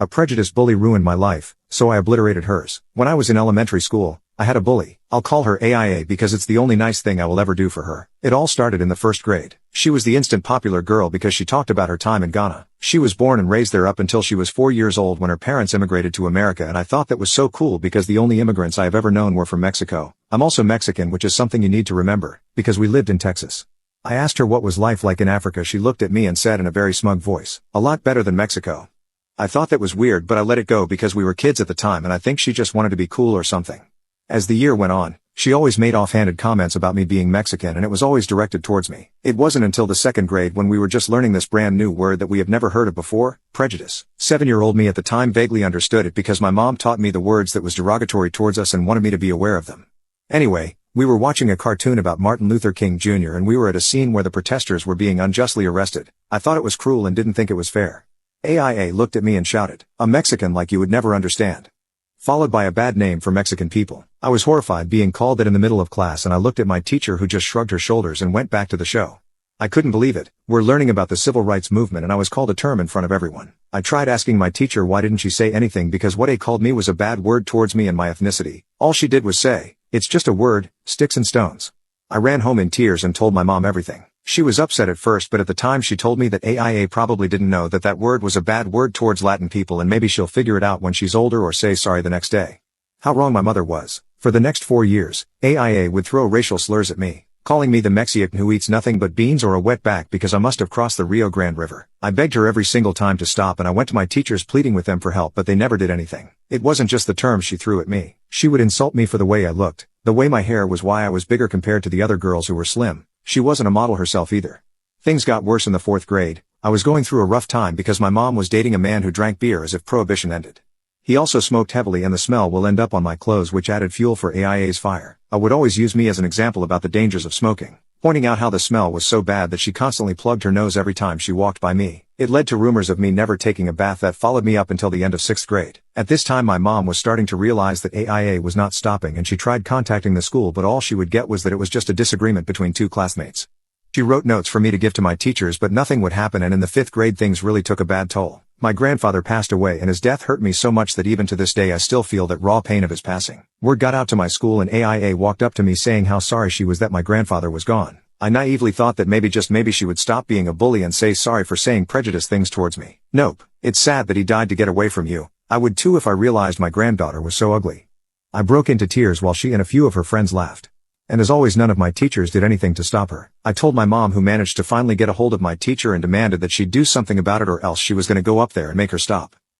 A prejudiced bully ruined my life, so I obliterated hers. When I was in elementary school, I had a bully. I'll call her AIA because it's the only nice thing I will ever do for her. It all started in the first grade. She was the instant popular girl because she talked about her time in Ghana. She was born and raised there up until she was 4 years old when her parents immigrated to America, and I thought that was so cool because the only immigrants I have ever known were from Mexico. I'm also Mexican, which is something you need to remember, because we lived in Texas. I asked her what was life like in Africa. She looked at me and said in a very smug voice, "A lot better than Mexico." I thought that was weird, but I let it go because we were kids at the time and I think she just wanted to be cool or something. As the year went on, she always made offhanded comments about me being Mexican, and it was always directed towards me. It wasn't until the second grade when we were just learning this brand new word that we have never heard of before, prejudice. 7-year-old me at the time vaguely understood it because my mom taught me the words that was derogatory towards us and wanted me to be aware of them. Anyway, we were watching a cartoon about Martin Luther King Jr. and we were at a scene where the protesters were being unjustly arrested. I thought it was cruel and didn't think it was fair. AIA looked at me and shouted, "A Mexican like you would never understand." Followed by a bad name for Mexican people. I was horrified being called that in the middle of class, and I looked at my teacher who just shrugged her shoulders and went back to the show. I couldn't believe it. We're learning about the civil rights movement and I was called a term in front of everyone. I tried asking my teacher why didn't she say anything because what they called me was a bad word towards me and my ethnicity. All she did was say, "It's just a word, sticks and stones." I ran home in tears and told my mom everything. She was upset at first, but at the time she told me that AIA probably didn't know that that word was a bad word towards Latin people and maybe she'll figure it out when she's older or say sorry the next day. How wrong my mother was. For the next 4 years, AIA would throw racial slurs at me, calling me the Mexican who eats nothing but beans or a wetback because I must have crossed the Rio Grande River. I begged her every single time to stop and I went to my teachers pleading with them for help, but they never did anything. It wasn't just the terms she threw at me. She would insult me for the way I looked, the way my hair was, why I was bigger compared to the other girls who were slim. She wasn't a model herself either. Things got worse in the 4th grade. I was going through a rough time because my mom was dating a man who drank beer as if prohibition ended. He also smoked heavily and the smell will end up on my clothes, which added fuel for AIA's fire. I would always use me as an example about the dangers of smoking, pointing out how the smell was so bad that she constantly plugged her nose every time she walked by me. It led to rumors of me never taking a bath that followed me up until the end of 6th grade. At this time my mom was starting to realize that AIA was not stopping and she tried contacting the school, but all she would get was that it was just a disagreement between two classmates. She wrote notes for me to give to my teachers, but nothing would happen, and in the 5th grade things really took a bad toll. My grandfather passed away and his death hurt me so much that even to this day I still feel that raw pain of his passing. Word got out to my school and AIA walked up to me saying how sorry she was that my grandfather was gone. I naively thought that maybe, just maybe, she would stop being a bully and say sorry for saying prejudiced things towards me. Nope. It's sad that he died to get away from you. I would too if I realized my granddaughter was so ugly. I broke into tears while she and a few of her friends laughed. And as always, none of my teachers did anything to stop her. I told my mom, who managed to finally get a hold of my teacher and demanded that she do something about it or else she was going to go up there and make her stop.